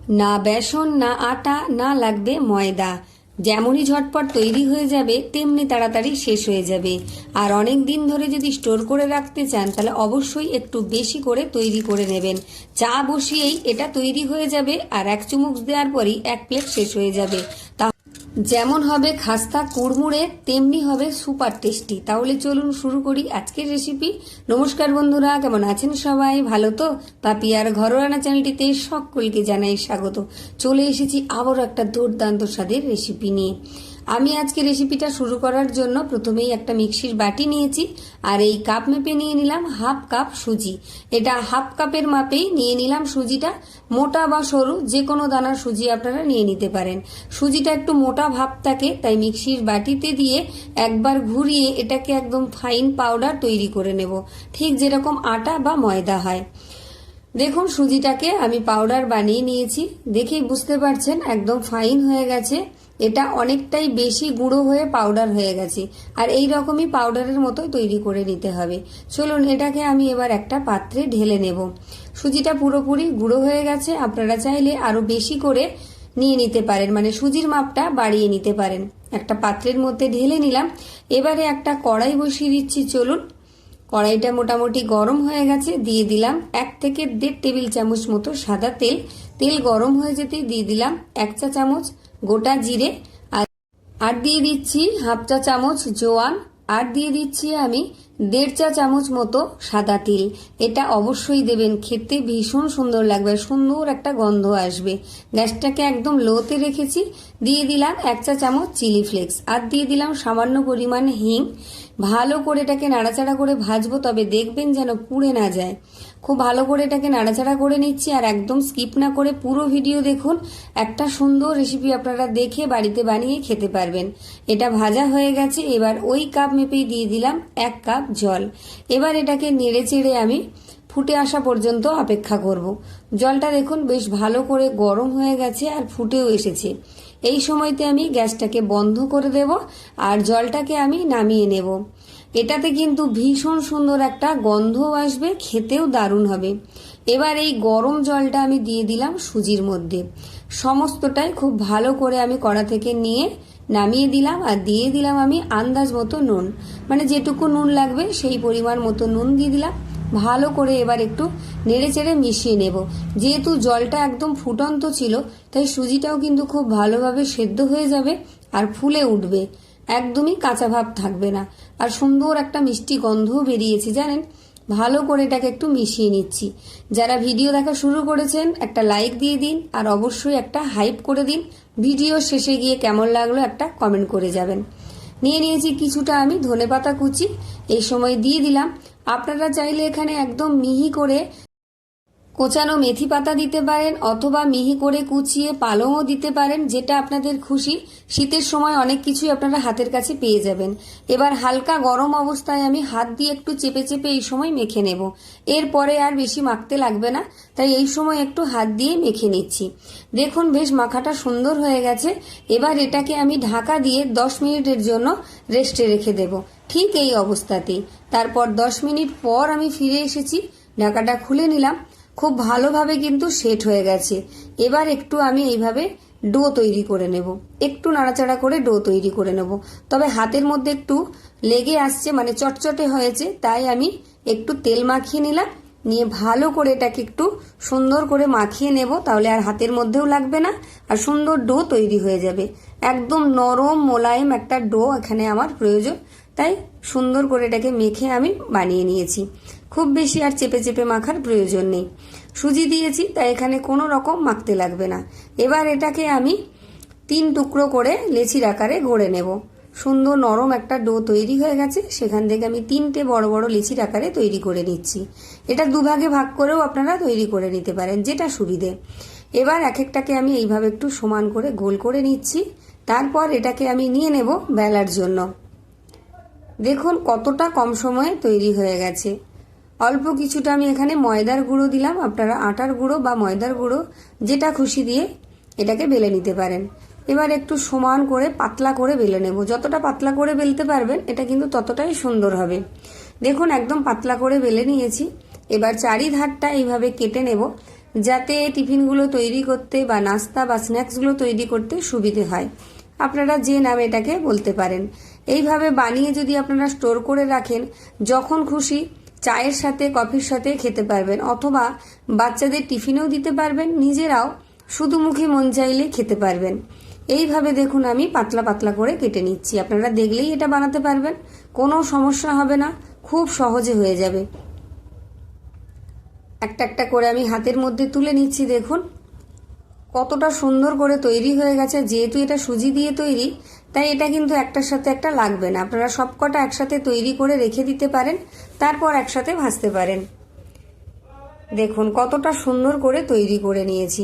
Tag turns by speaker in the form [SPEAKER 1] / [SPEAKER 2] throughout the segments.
[SPEAKER 1] না বেসন না আটা না লাগবে ময়দা। যেমনই ঝটপট তৈরি হয়ে যাবে তেমনি তাড়াতাড়ি শেষ হয়ে যাবে। আর অনেক দিন ধরে যদি স্টোর করে রাখতে চান তাহলে অবশ্যই একটু বেশি করে তৈরি করে নেবেন। চা বসিয়েই এটা তৈরি হয়ে যাবে আর এক চুমুক দেওয়ার পরই এক প্লেট শেষ হয়ে যাবে। যেমন হবে খাস্তা কুড়মুড়ে তেমনি হবে সুপার টেস্টি। তাহলে চলুন শুরু করি আজকের রেসিপি। নমস্কার বন্ধুরা, কেমন আছেন সবাই? ভালো তো? পাপিয়ার ঘরোয়া রান্না চ্যানেলটিতে সকলকে জানাই স্বাগত। চলে এসেছি আবারও একটা দুর্দান্ত স্বাদের রেসিপি নিয়ে। আমি আজকে রেসিপিটা শুরু করার জন্য প্রথমেই একটা মিক্সির বাটি নিয়েছি আর এই কাপ মেপে নিয়ে নিলাম হাফ কাপ সুজি। এটা হাফ কাপের মাপেই নিয়ে নিলাম সুজিটা। মোটা বা সরু যে কোনো দানার সুজি আপনারা নিয়ে নিতে পারেন। সুজিটা একটু মোটা ভাব থাকে, তাই মিক্সির বাটিতে দিয়ে একবার ঘুরিয়ে এটাকে একদম ফাইন পাউডার তৈরি করে নেব, ঠিক যেরকম আটা বা ময়দা হয়। দেখুন সুজিটাকে আমি পাউডার বানিয়ে নিয়েছি, দেখেই বুঝতে পারছেন একদম ফাইন হয়ে গেছে। এটা অনেকটাই বেশি গুঁড়ো হয়ে পাউডার হয়ে গেছে আর এই রকমই পাউডারের মতো তৈরি করে নিতে হবে। চলুন এটাকে আমি এবার একটা পাত্রে ঢেলে নেব। সুজিটা পুরোপুরি গুঁড়ো হয়ে গেছে, আপনারা চাইলে আরো বেশি করে নিয়ে নিতে পারেন, মানে সুজির মাপটা বাড়িয়ে নিতে পারেন। একটা পাত্রের মধ্যে ঢেলে নিলাম। এবারে একটা কড়াই বসিয়ে দিচ্ছি। চলুন, কড়াইটা মোটামুটি গরম হয়ে গেছে, দিয়ে দিলাম 1 থেকে 1.5 টেবিল চামচ মতো সাদা তেল। তেল গরম হয়ে যেতেই দিয়ে দিলাম 1 চা চামচ গোটা জিরে আর দিয়ে দিচ্ছি হাফ চা চামচ জোয়ান আর দিয়ে দিচ্ছি আমি 1.5 চা চামচ মতো সাদা তিল। এটা অবশ্যই দেবেন, খেতে ভীষণ সুন্দর লাগবে, সুন্দর একটা গন্ধ আসবে। গ্যাসটাকে একদম লোতে রেখেছি। দিয়ে দিলাম 1 চা চামচ চিলি ফ্লেক্স আর দিয়ে দিলাম সামান্য পরিমাণ হিং। ভালো করে এটাকে নাড়াচাড়া করে ভাজবো, তবে দেখবেন যেন পুড়ে না যায়। খুব ভালো করে এটাকে নাড়াচাড়া করে নিচ্ছি আর একদম স্কিপ না করে পুরো ভিডিও দেখুন। একটা সুন্দর রেসিপি আপনারা দেখে বাড়িতে বানিয়ে খেতে পারবেন। এটা ভাজা হয়ে গেছে। এবার ওই কাপ মেপেই দিয়ে দিলাম 1 কাপ জল। এবার এটাকে নেড়ে চেড়ে আমি ফুটে আসা পর্যন্ত অপেক্ষা করব। জলটা দেখুন বেশ ভালো করে গরম হয়ে গেছে আর ফুটেও এসেছে। এই সময়তে আমি গ্যাসটাকে বন্ধ করে দেব আর জলটাকে আমি নামিয়ে নেব। এটাতে কিন্তু ভীষণ সুন্দর একটা গন্ধও আসবে, খেতেও দারুণ হবে। এবার এই গরম জলটা আমি দিয়ে দিলাম সুজির মধ্যে। সমস্তটাই খুব ভালো করে আমি কড়া থেকে নিয়ে নামিয়ে দিলাম আর দিয়ে দিলাম আমি আন্দাজ মতো নুন, মানে যেটুকু নুন লাগবে সেই পরিমাণ মতো নুন দিয়ে দিলাম। ভালো করে এবার একটু নেড়ে চেড়ে মিশিয়ে নেব। যেহেতু জলটা একদম ফুটন্ত ছিল তাই সুজিটাও কিন্তু খুব ভালোভাবে সেদ্ধ হয়ে যাবে আর ফুলে উঠবে, একদমই কাঁচা ভাব থাকবে না। আর সুন্দর একটা মিষ্টি গন্ধও বেরিয়েছে জানেন। ভালো করে এটাকে একটু মিশিয়ে নিচ্ছি। যারা ভিডিও দেখা শুরু করেছেন একটা লাইক দিয়ে দিন আর অবশ্যই একটা হাইপ করে দিন। ভিডিও শেষে গিয়ে কেমন লাগলো একটা কমেন্ট করে যাবেন। নিয়ে নিয়েছি কিছুটা আমি ধনেপাতা কুচি, এই সময় দিয়ে দিলাম। আপনারা চাইলে এখানে একদম মিহি করে কোচানো মেথি পাতা দিতে পারেন অথবা মিহি করে কুচিয়ে পালংও দিতে পারেন, যেটা আপনাদের খুশি। শীতের সময় অনেক কিছুই আপনারা হাতের কাছে পেয়ে যাবেন। এবার হালকা গরম অবস্থায় আমি হাত দিয়ে একটু চেপে চেপে এই সময় মেখে নেব। এরপরে আর বেশি মাখতে লাগবে না, তাই এই সময় একটু হাত দিয়ে মেখে নিচ্ছি। দেখুন বেশ মাখাটা সুন্দর হয়ে গেছে। এবার এটাকে আমি ঢাকা দিয়ে 10 মিনিটের জন্য রেস্টে রেখে দেব, ঠিক এই অবস্থাতেই। তারপর 10 মিনিট পর আমি ফিরে এসেছি, ঢাকাটা খুলে নিলাম। খুব ভালোভাবে কিন্তু সেট হয়ে গেছে। এবার একটু আমি এইভাবে ডো তৈরি করে নেব, একটু নাড়াচাড়া করে ডো তৈরি করে নেব। তবে হাতের মধ্যে একটু লেগে আসছে, মানে চটচটে হয়েছে, তাই আমি একটু তেল মাখিয়ে নিলাম। নিয়ে ভালো করে এটাকে একটু সুন্দর করে মাখিয়ে নেব, তাহলে আর হাতের মধ্যেও লাগবে না আর সুন্দর ডো তৈরি হয়ে যাবে। একদম নরম মোলায়েম একটা ডো এখানে আমার প্রয়োজন, তাই সুন্দর করে এটাকে মেখে আমি বানিয়ে নিয়েছি। খুব বেশি আর চেপে চেপে মাখার প্রয়োজন নেই। সুজি দিয়েছি তাই এখানে কোনো রকম মাখতে লাগবে না। এবার এটাকে আমি 3 টুকরো করে লেচির আকারে গড়ে নেব। সুন্দর নরম একটা ডো তৈরি হয়ে গেছে, সেখান থেকে আমি 3টে বড় বড় লেচির আকারে তৈরি করে নিচ্ছি। এটা দুভাগে ভাগ করেও আপনারা তৈরি করে নিতে পারেন, যেটা সুবিধে। এবার এক একটাকে আমি এইভাবে একটু সমান করে গোল করে নিচ্ছি। তারপর এটাকে আমি নিয়ে নেব বেলার জন্য। দেখুন কতটা কম সময়ে তৈরি হয়ে গেছে। অল্প কিছুটা আমি এখানে ময়দার গুঁড়ো দিলাম, আপনারা আটার গুঁড়ো বা ময়দার গুঁড়ো যেটা খুশি দিয়ে এটাকে বেলে নিতে পারেন। এবার একটু সমান করে পাতলা করে বেলে নেব। যতটা পাতলা করে বেলতে পারবেন এটা কিন্তু ততটাই সুন্দর হবে। দেখুন একদম পাতলা করে বেলে নিয়েছি। এবার চারিধারটা এইভাবে কেটে নেব। যাতে টিফিনগুলো তৈরি করতে বা নাস্তা বা স্ন্যাক্সগুলো তৈরি করতে সুবিধে হয়। আপনারা যে নাম এটাকে বলতে পারেন। এইভাবে বানিয়ে যদি আপনারা স্টোর করে রাখেন, যখন খুশি চায়ের সাথে কফির সাথে খেতে পারবেন, অথবা বাচ্চাদের টিফিনেও দিতে পারবেন, নিজেরাও শুধু মুখে মন চাইলে খেতে পারবেন। এইভাবে দেখুন আমি পাতলা পাতলা করে কেটে নিচ্ছি। আপনারা দেখলেই এটা বানাতে পারবেন, কোনো সমস্যা হবে না, খুব সহজে হয়ে যাবে। একটা একটা করে আমি হাতের মধ্যে তুলে নিচ্ছি। দেখুন কতটা সুন্দর করে তৈরি হয়ে গেছে। যেহেতু এটা সুজি দিয়ে তৈরি, তাই এটা কিন্তু একটার সাথে একটা লাগবে না। আপনারা সবকটা একসাথে তৈরি করে রেখে দিতে পারেন, তারপর একসাথে ভাজতে পারেন। দেখুন কতটা সুন্দর করে তৈরি করে নিয়েছি।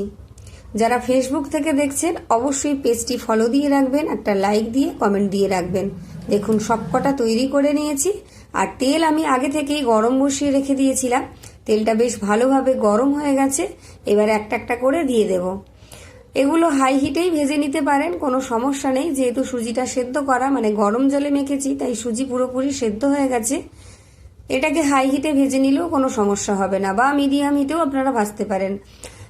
[SPEAKER 1] যারা ফেসবুক থেকে দেখছেন অবশ্যই পেজটি ফলো দিয়ে রাখবেন, একটা লাইক দিয়ে কমেন্ট দিয়ে রাখবেন। দেখুন সবকটা তৈরি করে নিয়েছি। আর তেল আমি আগে থেকেই গরম বসিয়ে রেখে দিয়েছিলাম। তেলটা বেশ ভালোভাবে গরম হয়ে গেছে। এবার একটা একটা করে দিয়ে দেব। এগুলো হাই হিটেই ভেজে নিতে পারেন, কোনো সমস্যা নেই। যেহেতু সুজিটা সেদ্ধ করা, মানে গরম জলে মেখেছি, তাই সুজি পুরোপুরি সেদ্ধ হয়ে গেছে। এটাকে হাই হিটে ভেজে নিলেও কোনো সমস্যা হবে না, বা মিডিয়াম হিটেও আপনারা ভাজতে পারেন,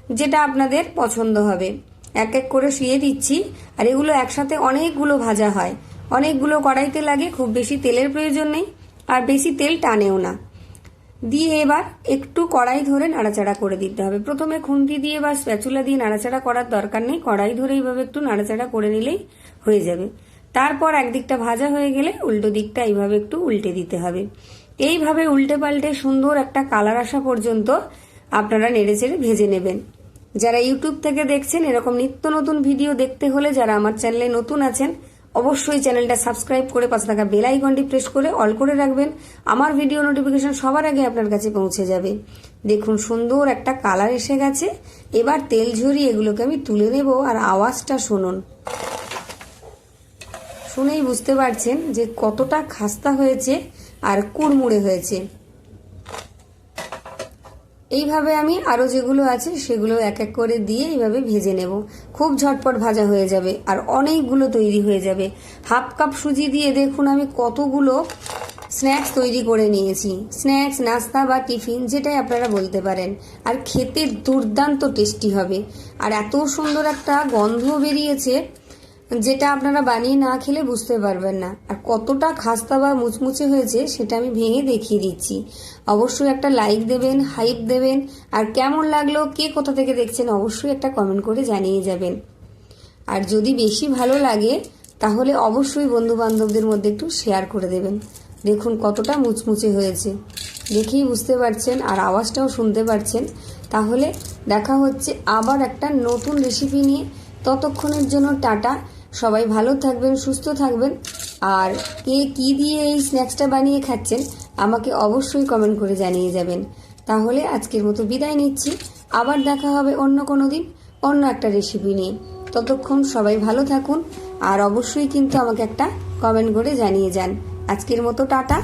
[SPEAKER 1] যেটা আপনাদের পছন্দ হবে। এক এক করে শুয়ে দিচ্ছি। আর এগুলো একসাথে অনেকগুলো ভাজা হয়, অনেকগুলো কড়াইতে লাগে, খুব বেশি তেলের প্রয়োজন নেই, আর বেশি তেল টানেও না। দিয়ে এবার একটু কড়াই ধরে নাড়াচাড়া করে দিতে হবে। প্রথমে খুন্তি দিয়ে বা স্প্যাচুলা দিয়ে নাড়াচাড়া করার দরকার নেই, কড়াই ধরে এইভাবে একটু নাড়াচাড়া করে নিলেই হয়ে যাবে। তারপর একদিকটা ভাজা হয়ে গেলে উল্টো দিকটা এইভাবে একটু উল্টে দিতে হবে। এইভাবে উল্টে পাল্টে সুন্দর একটা কালার আসা পর্যন্ত আপনারা নেড়েচেড়ে ভেজে নেবেন। যারা ইউটিউব থেকে দেখছেন, এরকম নিত্য নতুন ভিডিও দেখতে হলে যারা আমার চ্যানেলে নতুন আছেন, অবশ্যই চ্যানেলটা সাবস্ক্রাইব করে পাশে থাকা বেল আইকনটি প্রেস করে অল করে রাখবেন। আমার ভিডিও নোটিফিকেশন সবার আগে আপনার কাছে পৌঁছে যাবে। দেখুন সুন্দর একটা কালার এসে গেছে। এবার তেল ঝরিয়ে এগুলোকে আমি তুলে নেব। আর আওয়াজটা শুনুন, শুনেই বুঝতে পারছেন যে কতটা খাস্তা হয়েছে আর কুড়মুড়ে হয়েছে। এইভাবে আমি আরো যেগুলো আছে সেগুলো এক এক করে দিয়ে এইভাবে ভেজে নেব। খুব ঝটপট ভাজা হয়ে যাবে আর অনেকগুলো তৈরি হয়ে যাবে। হাফ কাপ সুজি দিয়ে দেখুন আমি কতগুলো স্ন্যাক্স তৈরি করে নিয়েছি। স্ন্যাক্স, নাস্তা বা টিফিন যেটাই আপনারা বলতে পারেন। আর খেতে দুর্দান্ত টেস্টি হবে। আর এত সুন্দর একটা গন্ধ বেরিয়েছে, যেটা আপনারা বানিয়ে না খেলে বুঝতে পারবেন না। আর কতটা খাস্তা বা মুচমুচে হয়েছে সেটা আমি ভেঙে দেখিয়ে দিচ্ছি। অবশ্যই একটা লাইক দেবেন, হাইপ দেবেন। আর কেমন লাগলো, কে কোথা থেকে দেখছেন, অবশ্যই একটা কমেন্ট করে জানিয়ে যাবেন। আর যদি বেশি ভালো লাগে তাহলে অবশ্যই বন্ধু বান্ধবদের মধ্যে একটু শেয়ার করে দেবেন। দেখুন কতটা মুচমুচে হয়েছে, দেখেই বুঝতে পারছেন আর আওয়াজটাও শুনতে পারছেন। তাহলে দেখা হচ্ছে আবার একটা নতুন রেসিপি নিয়ে। ততক্ষণের জন্য টাটা। সবাই ভালো থাকবেন, সুস্থ থাকবেন। আর কে কী দিয়ে এই স্ন্যাক্সটা বানিয়ে খাচ্ছেন আমাকে অবশ্যই কমেন্ট করে জানিয়ে যাবেন। তাহলে আজকের মতো বিদায় নিচ্ছি। আবার দেখা হবে অন্য কোনো দিন অন্য একটা রেসিপি নিয়ে। ততক্ষণ সবাই ভালো থাকুন। আর অবশ্যই কিন্তু আমাকে একটা কমেন্ট করে জানিয়ে যান। আজকের মতো টাটা।